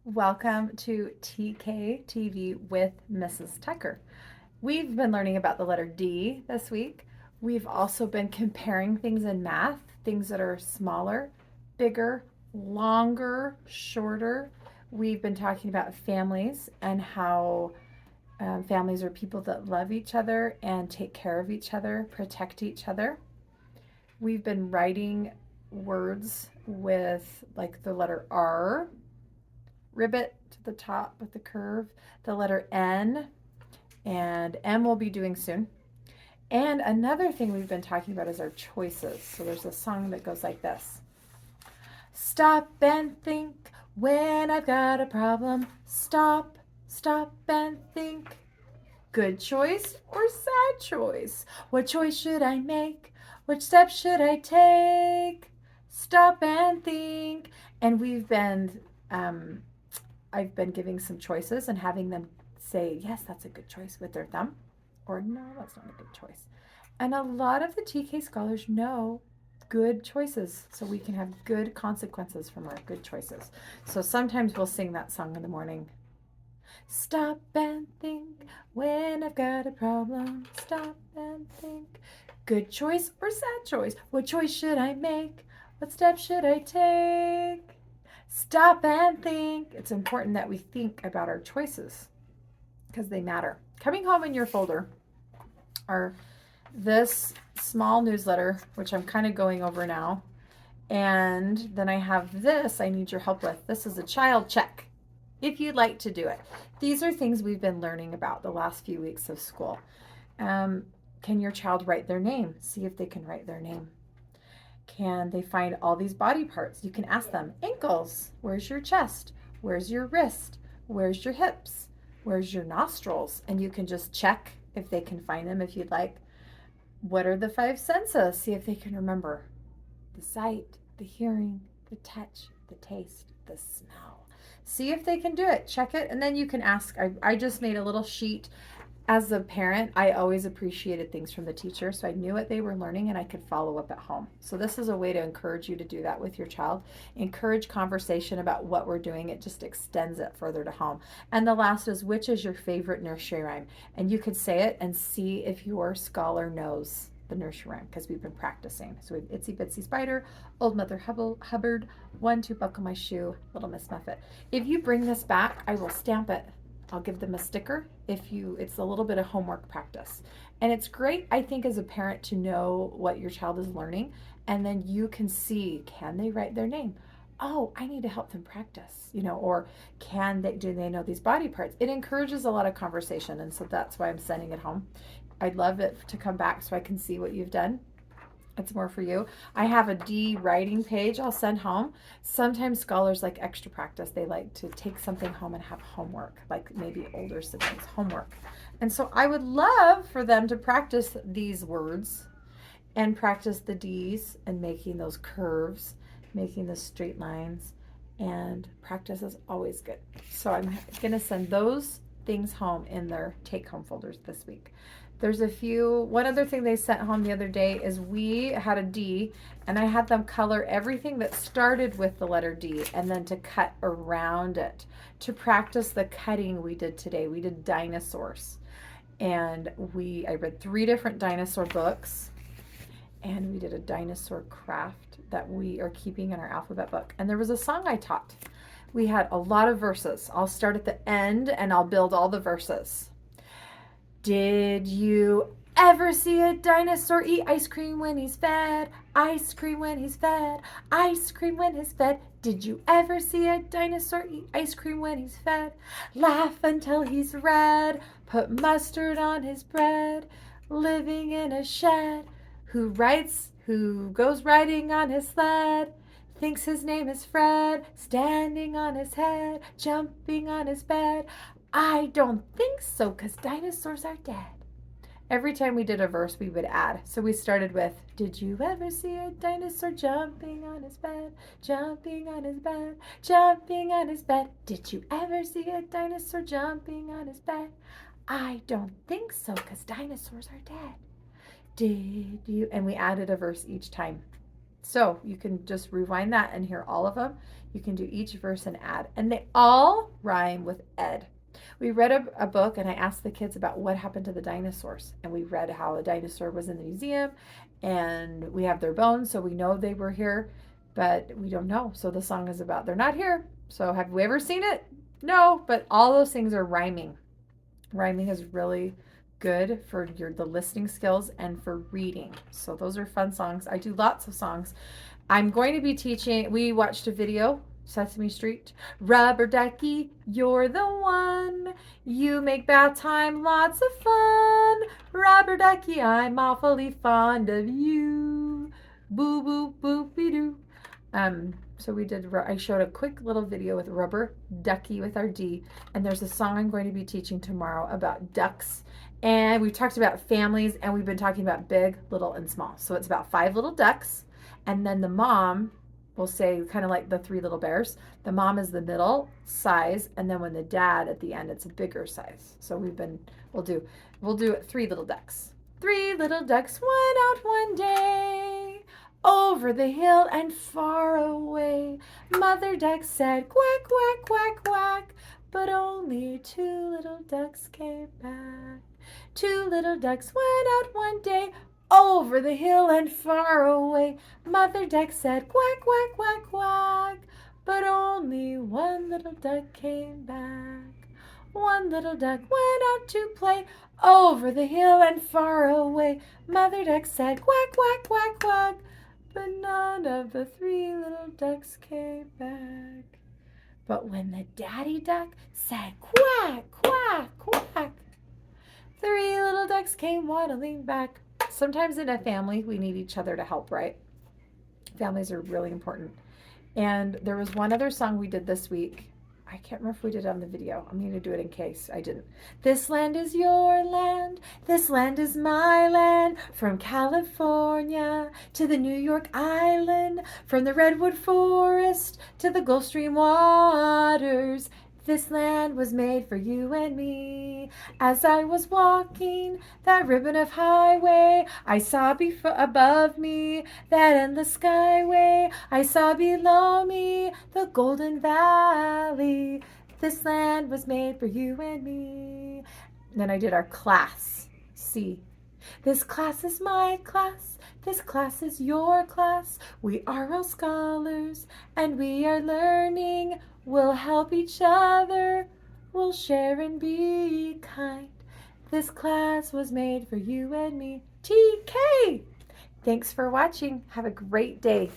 Welcome to TK TV with Mrs. Tucker. We've been learning about the letter D this week. We've also been comparing things in math, things that are smaller, bigger, longer, shorter. We've been talking about families and how families are people that love each other and take care of each other, protect each other. We've been writing words with like the letter R, ribbit to the top with the curve, the letter N, and M we'll be doing soon. And another thing we've been talking about is our choices. So there's a song that goes like this. Stop and think when I've got a problem. Stop, stop and think. Good choice or sad choice? What choice should I make? Which step should I take? Stop and think. And I've been giving some choices and having them say, yes, that's a good choice with their thumb, or no, that's not a good choice. And a lot of the TK scholars know good choices, so we can have good consequences from our good choices. So sometimes we'll sing that song in the morning. Stop and think when I've got a problem. Stop and think. Good choice or sad choice? What choice should I make? What step should I take? Stop and think. It's important that we think about our choices because they matter. Coming home in your folder are this small newsletter, which I'm kind of going over now. And then I have this I need your help with. This is a child check, if you'd like to do it. These are things we've been learning about the last few weeks of school. Can your child write their name? See if they can write their name. Can they find all these body parts? You can ask them, ankles, where's your chest? Where's your wrist? Where's your hips? Where's your nostrils? And you can just check if they can find them if you'd like. What are the five senses? See if they can remember. The sight, the hearing, the touch, the taste, the smell. See if they can do it. Check it, and then you can ask. I just made a little sheet. As a parent, I always appreciated things from the teacher, so I knew what they were learning and I could follow up at home. So this is a way to encourage you to do that with your child. Encourage conversation about what we're doing. It just extends it further to home. And the last is, which is your favorite nursery rhyme? And you could say it and see if your scholar knows the nursery rhyme because we've been practicing. So we have Itsy Bitsy Spider, Old Mother Hubbard, One, Two, Buckle My Shoe, Little Miss Muffet. If you bring this back, I will stamp it. I'll give them a sticker it's a little bit of homework practice. And it's great, I think, as a parent to know what your child is learning, and then you can see, can they write their name? Oh, I need to help them practice, or do they know these body parts? It encourages a lot of conversation, and so that's why I'm sending it home. I'd love it to come back so I can see what you've done. It's more for you. I have a D writing page I'll send home. Sometimes scholars like extra practice. They like to take something home and have homework, like maybe older siblings, homework. And so I would love for them to practice these words and practice the D's and making those curves, making the straight lines, and practice is always good. So I'm going to send those things home in their take home folders this week. There's one other thing they sent home the other day is we had a D and I had them color everything that started with the letter D and then to cut around it to practice the cutting we did today. We did dinosaurs and I read 3 different dinosaur books and we did a dinosaur craft that we are keeping in our alphabet book. And there was a song I taught. We had a lot of verses. I'll start at the end and I'll build all the verses. Did you ever see a dinosaur eat ice cream when he's fed? Ice cream when he's fed. Ice cream when he's fed. Did you ever see a dinosaur eat ice cream when he's fed? Laugh until he's red. Put mustard on his bread. Living in a shed. Who goes riding on his sled? Thinks his name is Fred. Standing on his head. Jumping on his bed. I don't think so, 'cause dinosaurs are dead. Every time we did a verse, we would add. So we started with, did you ever see a dinosaur jumping on his bed, jumping on his bed, jumping on his bed? Did you ever see a dinosaur jumping on his bed? I don't think so, 'cause dinosaurs are dead. Did you? And we added a verse each time. So you can just rewind that and hear all of them. You can do each verse and add. And they all rhyme with Ed. We read a book and I asked the kids about what happened to the dinosaurs. And we read how a dinosaur was in the museum and we have their bones, so we know they were here, but we don't know. So the song is about they're not here. So have we ever seen it? No, but all those things are rhyming. Rhyming is really good for the listening skills and for reading. So those are fun songs. I do lots of songs. I'm going to be teaching, we watched a video, Sesame Street. Rubber Ducky, you're the one. You make bath time lots of fun. Rubber Ducky, I'm awfully fond of you. Boo boo boopy doo. So we did, I showed a quick little video with Rubber Ducky with our D, and there's a song I'm going to be teaching tomorrow about ducks. And we've talked about families, and we've been talking about big, little, and small. So it's about 5 little ducks, and then the mom will say, kind of like the 3 little bears, the mom is the middle size, and then when the dad at the end, it's a bigger size. So we'll do 3 little ducks. 3 little ducks went out one day, over the hill and far away. Mother duck said, quack, quack, quack, quack, but only 2 little ducks came back. 2 little ducks went out one day, over the hill and far away. Mother duck said, quack, quack, quack, quack, but only 1 little duck came back. 1 little duck went out to play, over the hill and far away. Mother duck said, quack, quack, quack, quack, but none of the 3 little ducks came back. But when the daddy duck said, quack, quack, quack, 3 little ducks came waddling back. Sometimes in a family, we need each other to help, right? Families are really important. And there was one other song we did this week. I can't remember if we did it on the video. I'm going to do it in case I didn't. This land is your land. This land is my land. From California to the New York Island. From the Redwood Forest to the Gulf Stream waters. This land was made for you and me. As I was walking that ribbon of highway, I saw above me that endless skyway. I saw below me the golden valley. This land was made for you and me. And then I did our class. C. This class is my class. This class is your class. We are all scholars and we are learning. We'll help each other. We'll share and be kind. This class was made for you and me. TK! Thanks for watching. Have a great day.